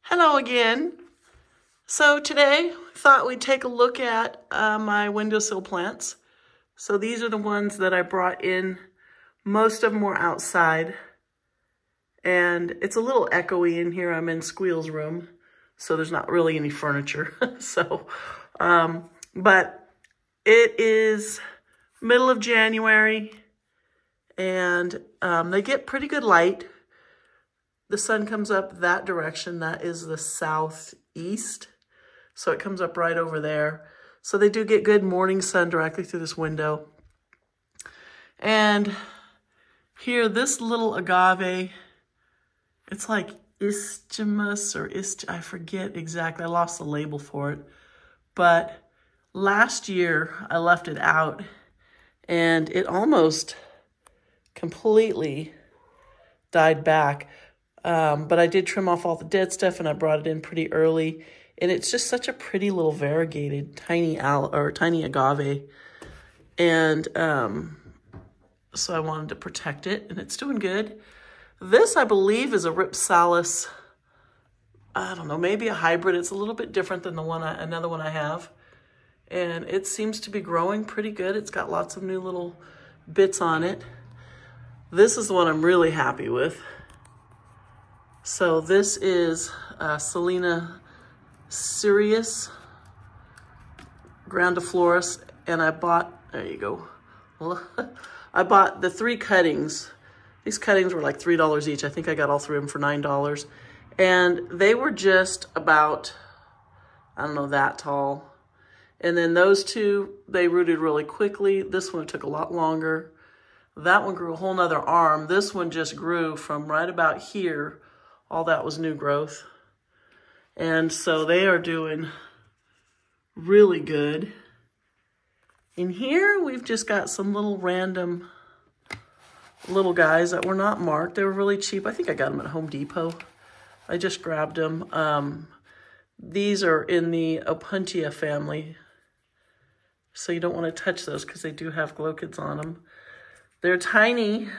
Hello again. So today, I thought we'd take a look at my windowsill plants. So these are the ones that I brought in. Most of them were outside. And it's a little echoey in here. I'm in Squeal's room, so there's not really any furniture. But it is middle of January, and they get pretty good light. The sun comes up that direction. That is the southeast. So it comes up right over there. So they do get good morning sun directly through this window. And here, this little agave, it's like isthmus or I forget exactly. I lost the label for it. But last year, I left it out, and it almost completely died back. But I did trim off all the dead stuff, and I brought it in pretty early. And it's just such a pretty little variegated tiny agave. And so I wanted to protect it, and it's doing good. This, I believe, is a Ripsalis. I don't know, maybe a hybrid. It's a little bit different than the one another one I have. And it seems to be growing pretty good. It's got lots of new little bits on it. This is the one I'm really happy with. So this is Selena Sirius grandiflorus, and I bought, there you go. I bought the 3 cuttings. These cuttings were like $3 each. I think I got all 3 of them for $9. And they were just about, I don't know, that tall. And then those 2, they rooted really quickly. This one took a lot longer. That one grew a whole nother arm. This one just grew from right about here. All that was new growth. And so they are doing really good. In here, we've just got some little random little guys that were not marked. They were really cheap. I think I got them at Home Depot. I just grabbed them. These are in the Opuntia family. So you don't want to touch those because they do have glochids on them. They're tiny,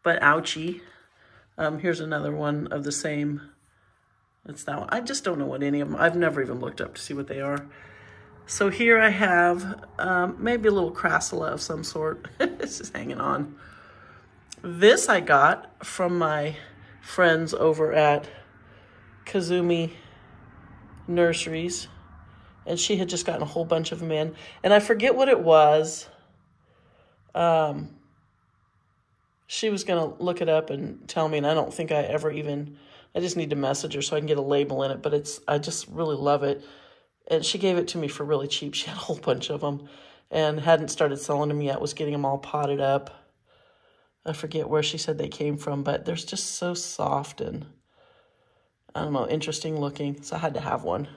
but ouchy. Here's another one of the same. It's that one. I just don't know what any of them, I've never even looked up to see what they are. So here I have maybe a little crassula of some sort. It's just hanging on. This I got from my friends over at Kazumi Nurseries. And she had just gotten a whole bunch of them in. And I forget what it was. She was going to look it up and tell me, and I don't think I ever even, I just need to message her so I can get a label in it, but I just really love it. And she gave it to me for really cheap. She had a whole bunch of them and hadn't started selling them yet, was getting them all potted up. I forget where she said they came from, but they're just so soft and, I don't know, interesting looking. So I had to have one.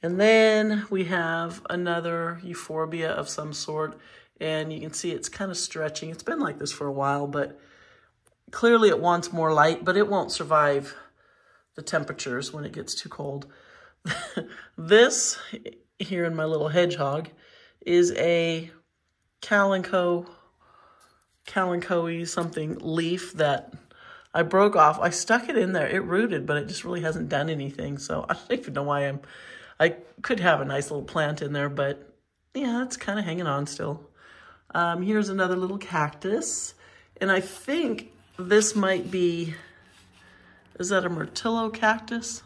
And then we have another euphorbia of some sort. And you can see it's kind of stretching. It's been like this for a while, but clearly it wants more light, but it won't survive the temperatures when it gets too cold. This here in my little hedgehog is a calico something leaf that I broke off. I stuck it in there. It rooted, but it just really hasn't done anything. So I don't even know why I could have a nice little plant in there, but yeah, it's kind of hanging on still. Here's another little cactus. And I think this might be, is that a myrtillo cactus?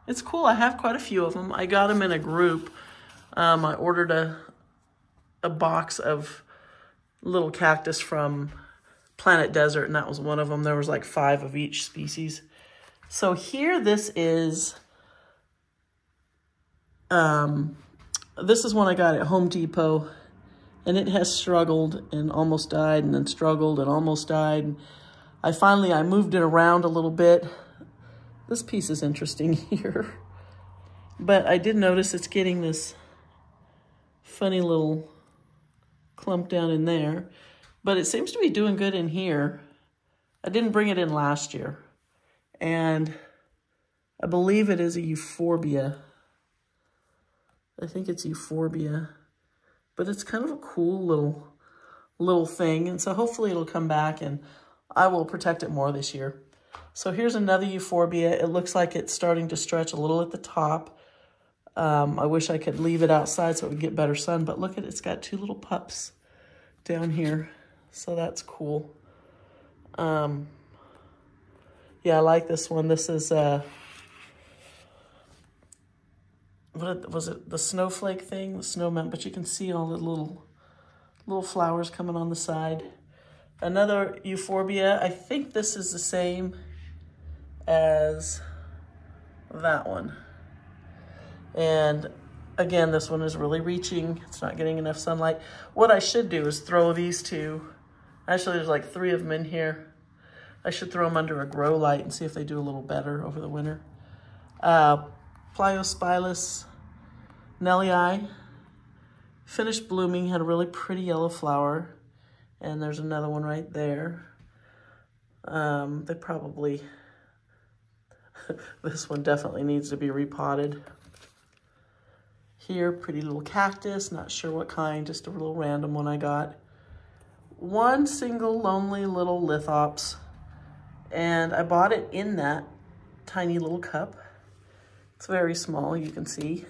It's cool. I have quite a few of them. I got them in a group. I ordered a box of little cactus from Planet Desert, and that was one of them. There was like 5 of each species. So here, this is one I got at Home Depot. And it has struggled and almost died, and then struggled and almost died. I moved it around a little bit. This piece is interesting here. But I did notice it's getting this funny little clump down in there. But it seems to be doing good in here. I didn't bring it in last year. And I believe it is a euphorbia. I think it's euphorbia. But it's kind of a cool little thing. And so hopefully it'll come back and I will protect it more this year. So here's another euphorbia. It looks like it's starting to stretch a little at the top. I wish I could leave it outside so it would get better sun, but look at it, it's got two little pups down here. So that's cool. Yeah, I like this one. This is, what was it? The snowflake thing, the snowman, but you can see all the little flowers coming on the side. Another euphorbia. I think this is the same as that one. And again, this one is really reaching. It's not getting enough sunlight. What I should do is throw these two. Actually, there's like 3 of them in here. I should throw them under a grow light and see if they do a little better over the winter. Pliospilus Nellii, finished blooming, had a really pretty yellow flower. And there's another one right there. They probably, this one definitely needs to be repotted. Here, pretty little cactus, not sure what kind, just a little random one I got. One single lonely little lithops, and I bought it in that tiny little cup. It's very small, you can see.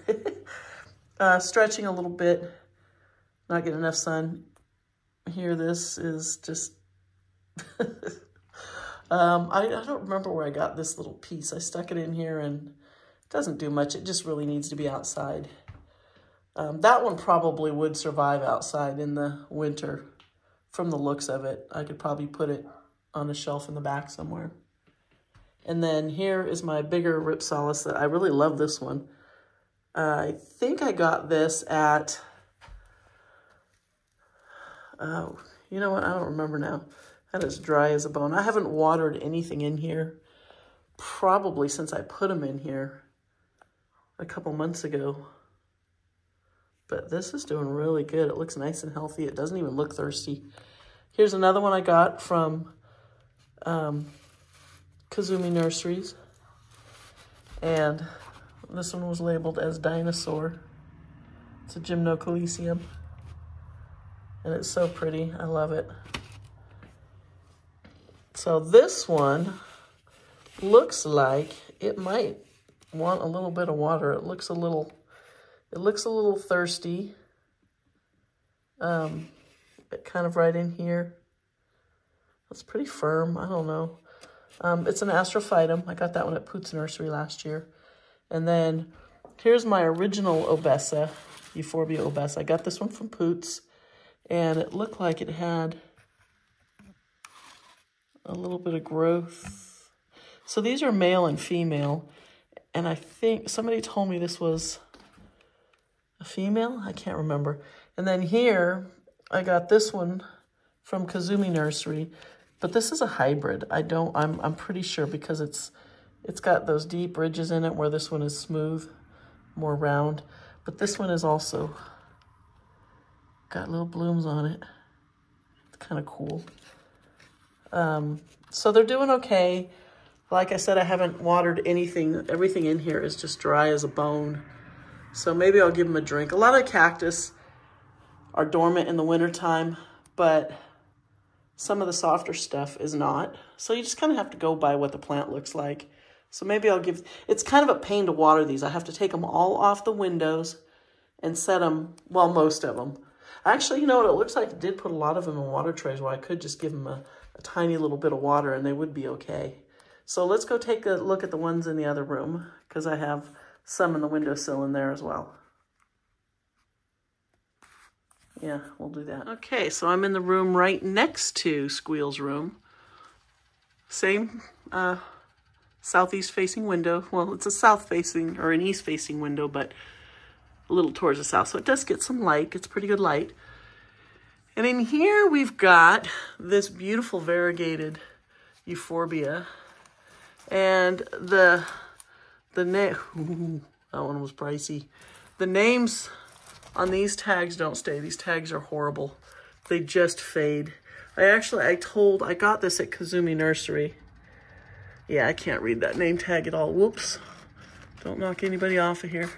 Stretching a little bit, not getting enough sun. Here, this is just, I don't remember where I got this little piece. I stuck it in here and it doesn't do much. It just really needs to be outside. That one probably would survive outside in the winter from the looks of it. I could probably put it on a shelf in the back somewhere. And then here is my bigger Ripsalis that I really love this one. I think I got this at, oh, you know what? I don't remember now. That is dry as a bone. I haven't watered anything in here probably since I put them in here a couple months ago. But this is doing really good. It looks nice and healthy. It doesn't even look thirsty. Here's another one I got from Kazumi Nurseries. And this one was labeled as Dinosaur. It's a Gymnocalycium. And it's so pretty. I love it. So this one looks like it might want a little bit of water. It looks a little thirsty. Kind of right in here. It's pretty firm. I don't know. It's an Astrophytum. I got that one at Poots Nursery last year. And then here's my original Obessa, Euphorbia Obessa. I got this one from Poots, and it looked like it had a little bit of growth. So these are male and female, and I think somebody told me this was a female. I can't remember. And then here, I got this one from Kazumi Nursery, but this is a hybrid. I'm pretty sure because it's got those deep ridges in it where this one is smooth, more round. But this one is also got little blooms on it. It's kind of cool. So they're doing okay. Like I said, I haven't watered anything. Everything in here is just dry as a bone. So maybe I'll give them a drink. A lot of cactus are dormant in the wintertime, but some of the softer stuff is not. So you just kind of have to go by what the plant looks like. So maybe I'll give, it's kind of a pain to water these. I have to take them all off the windows and set them, well, most of them. Actually, you know what, it looks like I did put a lot of them in water trays where I could just give them a tiny little bit of water and they would be okay. So let's go take a look at the ones in the other room because I have some in the windowsill in there as well. Yeah, we'll do that. Okay, so I'm in the room right next to Squeal's room. Same southeast facing window. Well, it's a south facing or an east facing window, but a little towards the south. So it does get some light, gets pretty good light. And in here we've got this beautiful variegated euphorbia. And the name, that one was pricey. The names on these tags don't stay. These tags are horrible. They just fade. I got this at Kazumi Nursery. Yeah, I can't read that name tag at all. Whoops. Don't knock anybody off of here.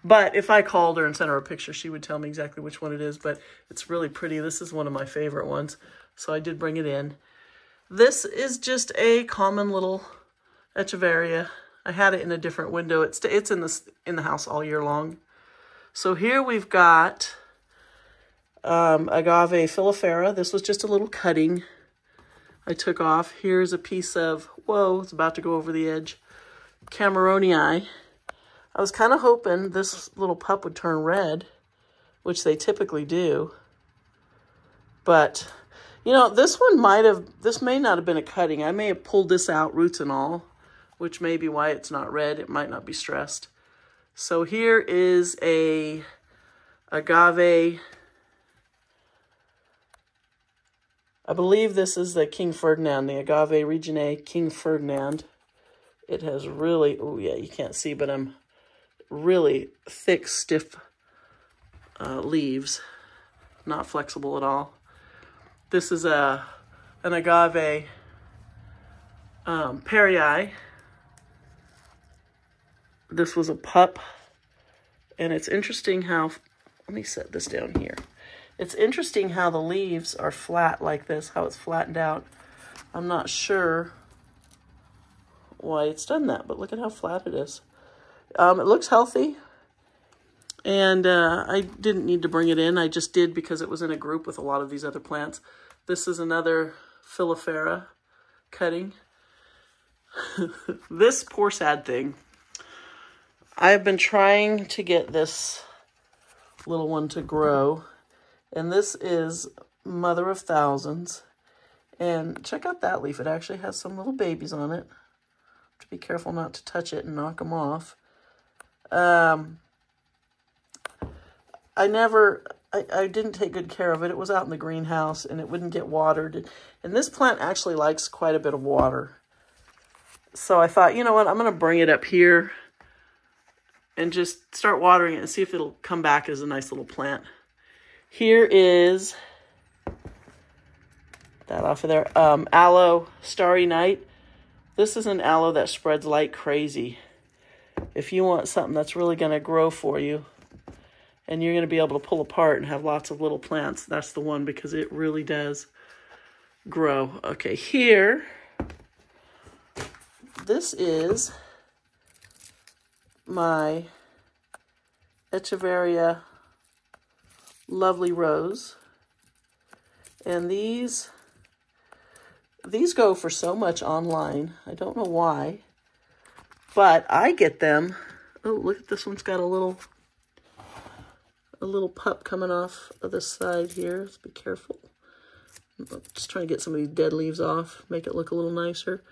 But if I called her and sent her a picture, she would tell me exactly which one it is. But it's really pretty. This is one of my favorite ones. So I did bring it in. This is just a common little Echeveria. I had it in a different window. It's in the house all year long. So here we've got agave filifera. This was just a little cutting I took off. Here's a piece of, whoa, it's about to go over the edge, Cameronii. I was kind of hoping this little pup would turn red, which they typically do. But, you know, this may not have been a cutting. I may have pulled this out, roots and all, which may be why it's not red. It might not be stressed. So here is a agave. I believe this is the King Ferdinand, the Agave Regione King Ferdinand. It has really, oh yeah, you can't see, but I'm really thick, stiff leaves, not flexible at all. This is an agave Perrii. This was a pup, and it's interesting how, let me set this down here. It's interesting how the leaves are flat like this, how it's flattened out. I'm not sure why it's done that, but look at how flat it is. It looks healthy, and I didn't need to bring it in. I just did because it was in a group with a lot of these other plants. This is another filifera cutting. This poor sad thing. I've been trying to get this little one to grow, and this is Mother of Thousands. And check out that leaf. It actually has some little babies on it. Have to be careful not to touch it and knock them off. I didn't take good care of it. It was out in the greenhouse, and it wouldn't get watered. And this plant actually likes quite a bit of water. So I thought, you know what, I'm going to bring it up here and just start watering it and see if it'll come back as a nice little plant. Here is that off of there. Aloe Starry Night. This is an aloe that spreads like crazy. If you want something that's really going to grow for you and you're going to be able to pull apart and have lots of little plants, that's the one, because it really does grow. Okay, here, this is my Echeveria Lovely Rose. And these go for so much online. I don't know why, but I get them. Oh, look at this one's got a little pup coming off of the side here. Let's be careful. I'm just trying to get some of these dead leaves off, make it look a little nicer.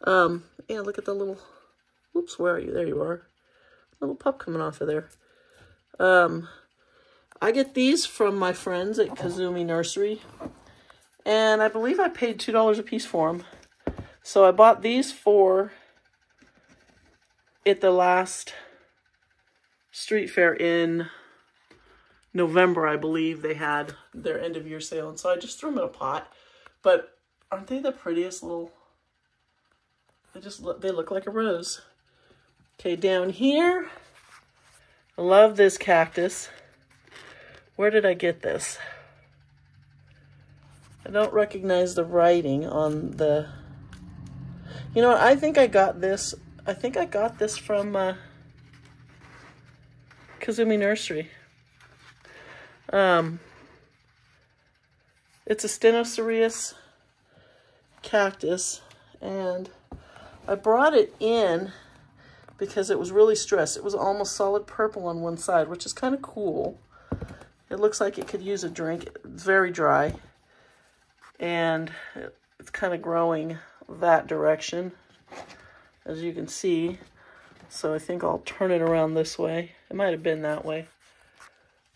Yeah, look at the little, whoops, where are you? There you are. Little pup coming off of there. I get these from my friends at Kazumi Nursery, and I believe I paid $2 a piece for them. So I bought these at the last street fair in November, I believe. They had their end of year sale, and so I just threw them in a pot. But aren't they the prettiest little, they look like a rose. Okay, down here, I love this cactus. Where did I get this? I don't recognize the writing on the, you know what, I think I got this from Kazumi Nursery. It's a Stenocereus cactus, and I brought it in because it was really stressed. It was almost solid purple on one side, which is kind of cool. It looks like it could use a drink. It's very dry, and it's kind of growing that direction, as you can see. So I think I'll turn it around this way. It might have been that way,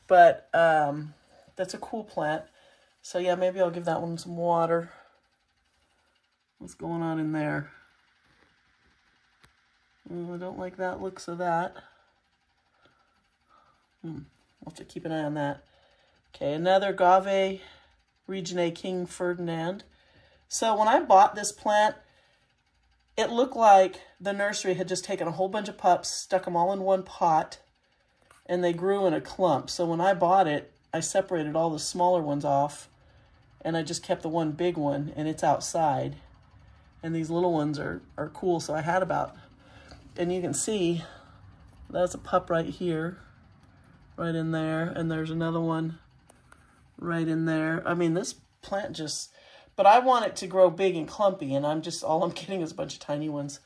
but that's a cool plant. So yeah, maybe I'll give that one some water. What's going on in there? I don't like that looks of that. I'll have to keep an eye on that. Okay, another Agave Regione King Ferdinand. So when I bought this plant, it looked like the nursery had just taken a whole bunch of pups, stuck them all in one pot, and they grew in a clump. So when I bought it, I separated all the smaller ones off, and I just kept the one big one, and it's outside. And these little ones are cool. So I had about, and you can see that's a pup right here, right in there. And there's another one right in there. I mean, this plant just, but I want it to grow big and clumpy, and all I'm getting is a bunch of tiny ones.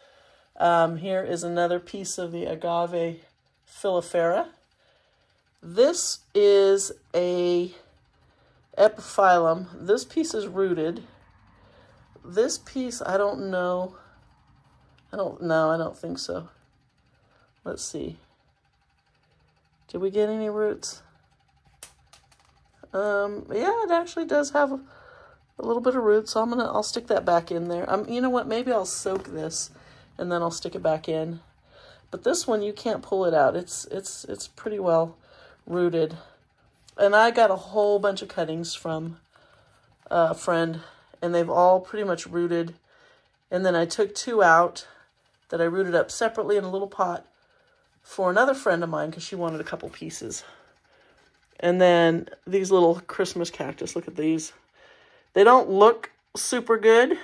Here is another piece of the agave filifera. This is a epiphyllum. This piece is rooted. This piece, I don't know. I don't think so. Let's see. Did we get any roots? Yeah, it actually does have a little bit of roots, so I'll stick that back in there. You know what? Maybe I'll soak this and then I'll stick it back in. But this one, you can't pull it out. It's pretty well rooted. And I got a whole bunch of cuttings from a friend, and they've all pretty much rooted. And then I took 2 out that I rooted up separately in a little pot for another friend of mine because she wanted a couple pieces. And then these little Christmas cactus, look at these. They don't look super good.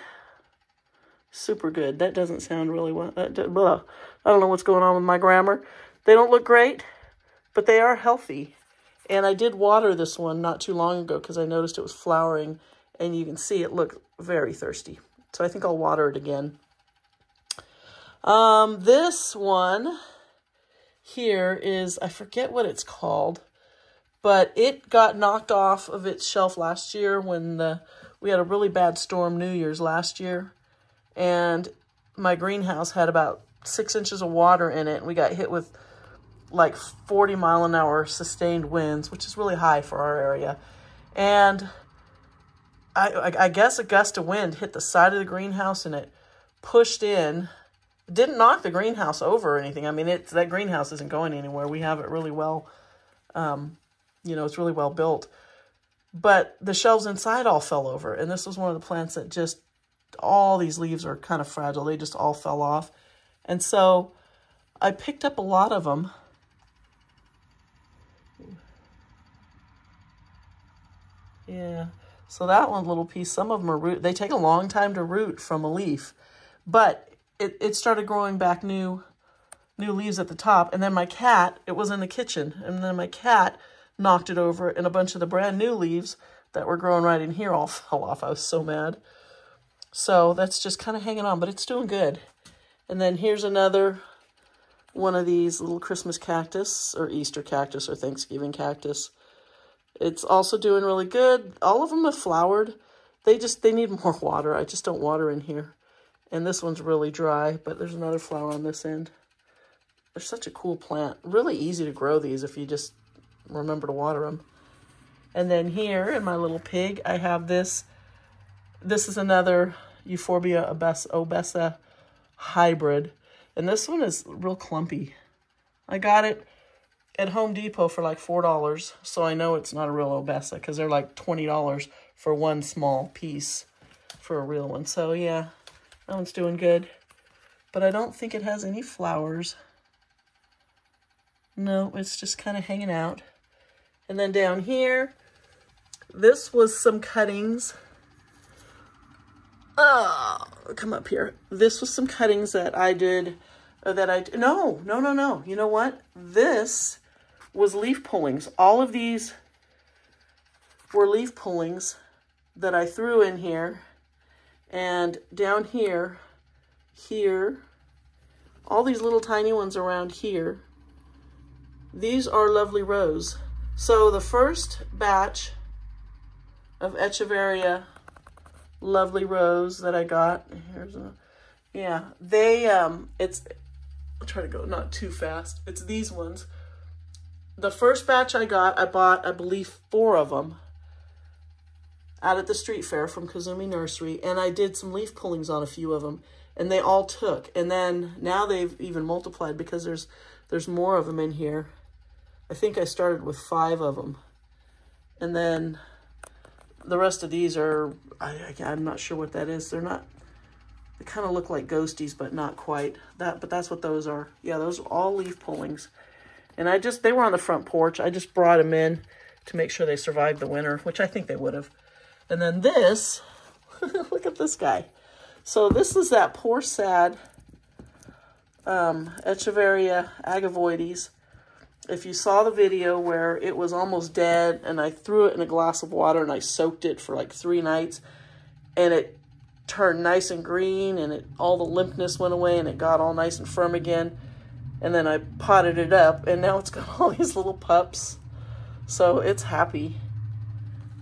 Super good. That doesn't sound really well. I don't know what's going on with my grammar. They don't look great, but they are healthy. And I did water this one not too long ago because I noticed it was flowering, and you can see it looked very thirsty. So I think I'll water it again. This one here is, I forget what it's called, but it got knocked off of its shelf last year when we had a really bad storm New Year's last year. And my greenhouse had about 6 inches of water in it. And we got hit with like 40-mile-an-hour sustained winds, which is really high for our area. And I guess a gust of wind hit the side of the greenhouse and it pushed in. It didn't knock the greenhouse over or anything. I mean, that greenhouse isn't going anywhere. We have it really well, it's really well built. But the shelves inside all fell over. And this was one of the plants that just, all these leaves are kind of fragile. They just all fell off. And so I picked up a lot of them. Yeah. So that one little piece, some of them are root. They take a long time to root from a leaf. But it started growing back new leaves at the top. And then my cat, it was in the kitchen. And then my cat knocked it over, and a bunch of the brand new leaves that were growing right in here all fell off. I was so mad. So that's just kind of hanging on, but it's doing good. And then here's another one of these little Christmas cactus or Easter cactus or Thanksgiving cactus. It's also doing really good. All of them have flowered. They need more water. I just don't water in here. And this one's really dry, but there's another flower on this end. They're such a cool plant. Really easy to grow these if you just remember to water them. And then here in my little pig, I have this. This is another Euphorbia obesa hybrid. And this one is real clumpy. I got it at Home Depot for like $4. So I know it's not a real obesa because they're like $20 for one small piece for a real one. So yeah, that one's doing good. But I don't think it has any flowers. No, it's just kind of hanging out. And then down here, this was some cuttings. Oh, come up here. This was some cuttings that I did, no. You know what? This was leaf pullings. All of these were leaf pullings that I threw in here. And down here, all these little tiny ones around here. These are Lovely Rose. So the first batch of Echeveria Lovely Rose that I got, I'll try to go not too fast. It's these ones. The first batch I bought, I believe, 4 of them out at the street fair from Kazumi Nursery, and I did some leaf pullings on a few of them, and they all took. And then now they've even multiplied because there's more of them in here. I think I started with 5 of them. And then the rest of these are, I'm not sure what that is. They kind of look like ghosties, but not quite. But that's what those are. Yeah, those are all leaf pullings. And they were on the front porch. I just brought them in to make sure they survived the winter, which I think they would have. And then this, look at this guy. So this is that poor sad Echeveria agavoides. If you saw the video where it was almost dead and I threw it in a glass of water and I soaked it for like 3 nights and it turned nice and green and all the limpness went away and it got all nice and firm again. And then I potted it up and now it's got all these little pups. So it's happy.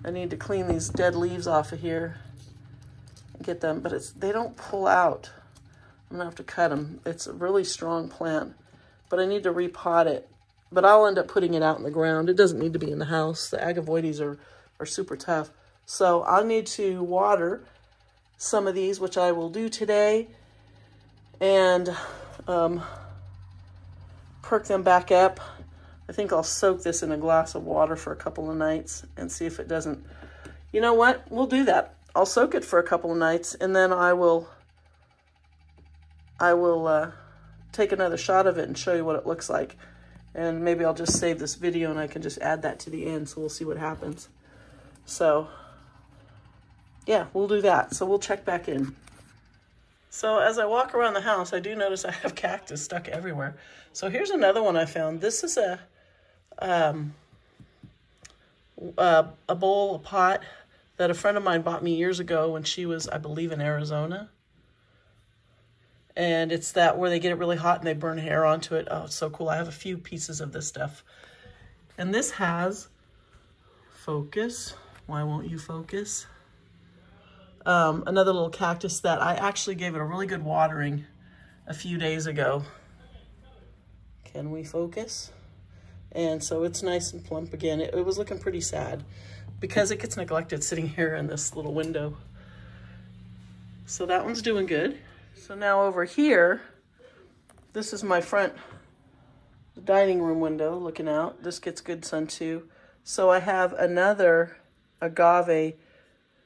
I need to clean these dead leaves off of here and get them, but they don't pull out. I'm gonna have to cut them. It's a really strong plant, but I need to repot it. But I'll end up putting it out in the ground. It doesn't need to be in the house. The agavoides are super tough. So I'll need to water some of these, which I will do today, and perk them back up. I think I'll soak this in a glass of water for a couple of nights and see if it doesn't. You know what? We'll do that. I'll soak it for a couple of nights and then I will take another shot of it and show you what it looks like. And maybe I'll just save this video and I can just add that to the end, so we'll see what happens. So yeah, we'll do that. So we'll check back in. So as I walk around the house, I do notice I have cactus stuck everywhere. So here's another one I found. This is a bowl, a pot that a friend of mine bought me years ago when she was, I believe, in Arizona. And it's that where they get it really hot and they burn hair onto it. Oh, it's so cool. I have a few pieces of this stuff. And this has, focus, why won't you focus? Another little cactus that I actually gave it a really good watering a few days ago. Can we focus? And so it's nice and plump again. It was looking pretty sad because it gets neglected sitting here in this little window. So that one's doing good. So now over here, this is my front dining room window looking out. This gets good sun too. So I have another agave.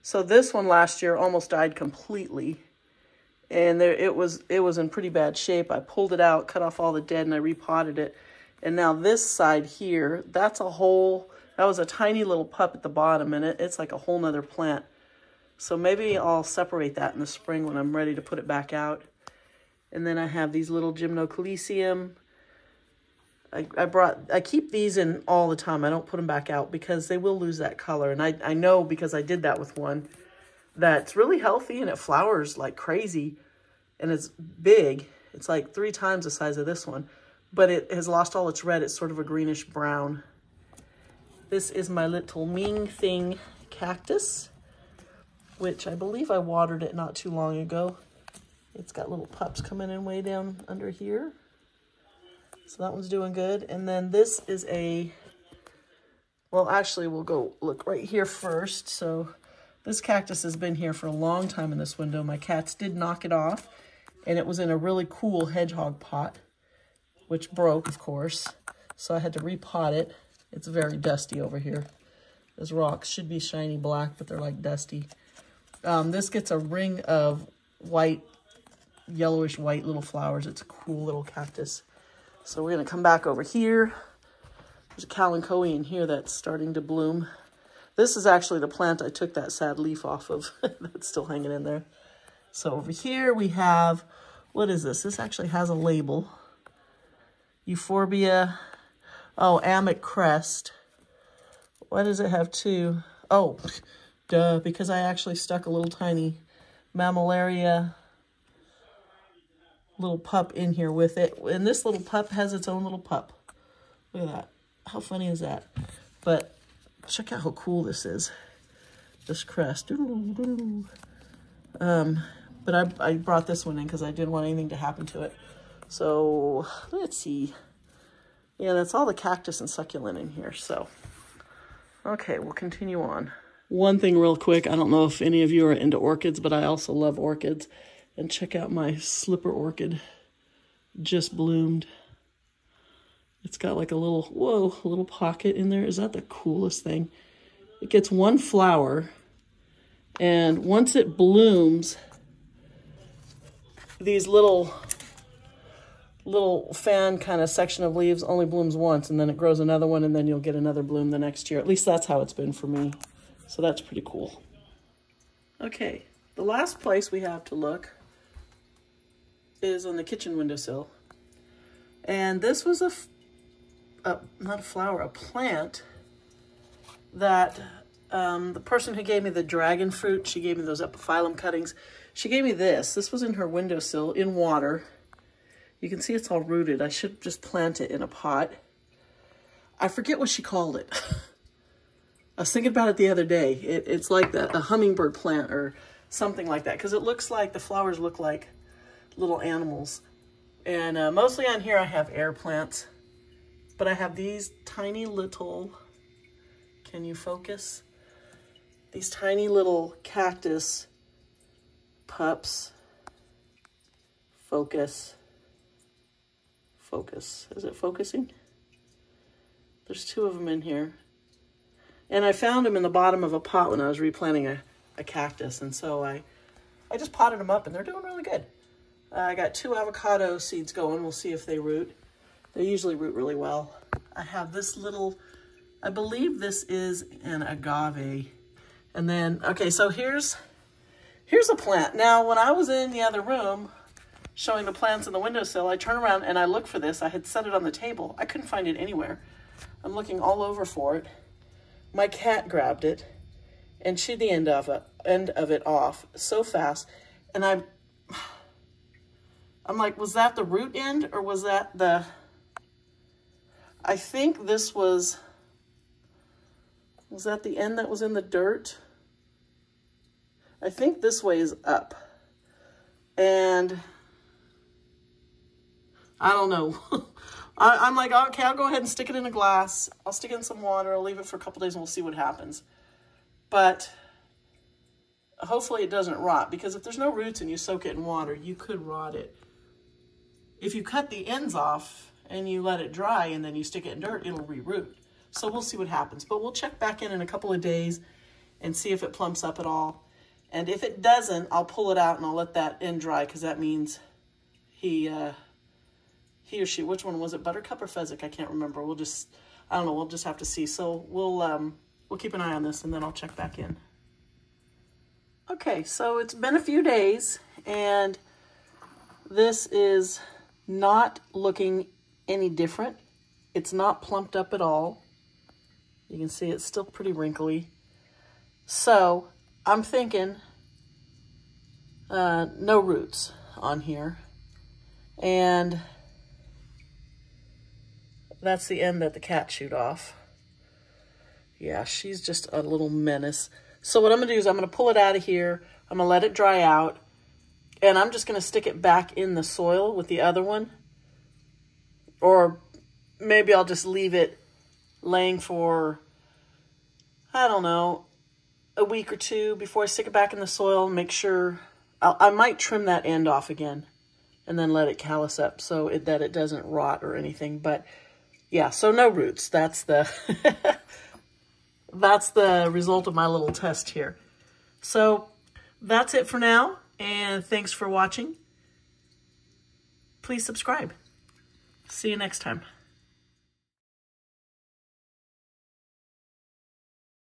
So this one last year almost died completely. And it was in pretty bad shape. I pulled it out, cut off all the dead, and I repotted it. And now this side here, that was a tiny little pup at the bottom, and it's like a whole nother plant. So maybe I'll separate that in the spring when I'm ready to put it back out. And then I have these little Gymnocalycium. I keep these in all the time. I don't put them back out because they will lose that color. And I know because I did that with one that's really healthy and it flowers like crazy and it's big. It's like 3 times the size of this one, but it has lost all its red. It's sort of a greenish brown. This is my little Ming Thing cactus, which I believe I watered it not too long ago. It's got little pups coming in way down under here. So that one's doing good. And then this is well, actually we'll go look right here first. So this cactus has been here for a long time in this window. My cats did knock it off and it was in a really cool hedgehog pot, which broke, of course. So I had to repot it. It's very dusty over here. Those rocks should be shiny black, but they're like dusty. This gets a ring of white, yellowish white little flowers. It's a cool little cactus. So we're gonna come back over here. There's a kalanchoe in here that's starting to bloom. This is actually the plant I took that sad leaf off of. That's still hanging in there. So over here we have, what is this? This actually has a label. Euphorbia, oh, Amic Crest. Why does it have 2? Oh, duh, because I actually stuck a little tiny Mammillaria little pup in here with it. And this little pup has its own little pup. Look at that. How funny is that? But check out how cool this is. This crest. But I brought this one in because I didn't want anything to happen to it. So let's see. Yeah, that's all the cactus and succulent in here. So, okay, we'll continue on. One thing real quick. I don't know if any of you are into orchids, but I also love orchids. And check out my slipper orchid. Just bloomed. It's got like a little, whoa, a little pocket in there. Is that the coolest thing? It gets 1 flower. And once it blooms, these little fan kind of section of leaves only blooms once, and then it grows another one, and then you'll get another bloom the next year. At least that's how it's been for me. So that's pretty cool. Okay, The last place we have to look is on the kitchen windowsill. And this was not a flower, a plant that the person who gave me the dragon fruit, she gave me those epiphyllum cuttings. She gave me this. This was in her windowsill in water. You can see it's all rooted. I should just plant it in a pot. I forget what she called it. I was thinking about it the other day. It's like a hummingbird plant or something like that, because it looks like, the flowers look like little animals. And mostly on here I have air plants, but I have these tiny little, can you focus? These tiny little cactus pups. Focus. Focus. Is it focusing? There's 2 of them in here. And I found them in the bottom of a pot when I was replanting a cactus. And so I just potted them up and they're doing really good. I got 2 avocado seeds going. We'll see if they root. They usually root really well. I have this little, I believe this is an agave. And then, okay, so here's a plant. Now, when I was in the other room showing the plants in the windowsill, I turn around and I look for this. I had set it on the table. I couldn't find it anywhere. I'm looking all over for it. My cat grabbed it and chewed the end of it off so fast. And I'm like, was that the root end or was that the... I think this was that the end that was in the dirt? I think this way is up. And I don't know. I'm like, okay, I'll go ahead and stick it in a glass. I'll stick it in some water. I'll leave it for a couple days and we'll see what happens. But hopefully it doesn't rot, because if there's no roots and you soak it in water, you could rot it. If you cut the ends off and you let it dry and then you stick it in dirt, it'll re-root. So we'll see what happens. But we'll check back in a couple of days and see if it plumps up at all. And if it doesn't, I'll pull it out and I'll let that end dry, because that means he or she, which one was it, Buttercup or Fezzik? I can't remember. We'll just, I don't know, we'll just have to see. So we'll keep an eye on this and then I'll check back in. Okay, so it's been a few days and this is not looking any different. It's not plumped up at all. You can see it's still pretty wrinkly. So I'm thinking no roots on here. And that's the end that the cat chewed off. Yeah, she's just a little menace. So what I'm gonna do is I'm gonna pull it out of here. I'm gonna let it dry out. And I'm just gonna stick it back in the soil with the other one. Or maybe I'll just leave it laying for, I don't know, a week or 2 before I stick it back in the soil. Make sure, I might trim that end off again and then let it callus up so that it doesn't rot or anything. But yeah, so no roots. That's the that's the result of my little test here. So that's it for now, and thanks for watching. Please subscribe. See you next time.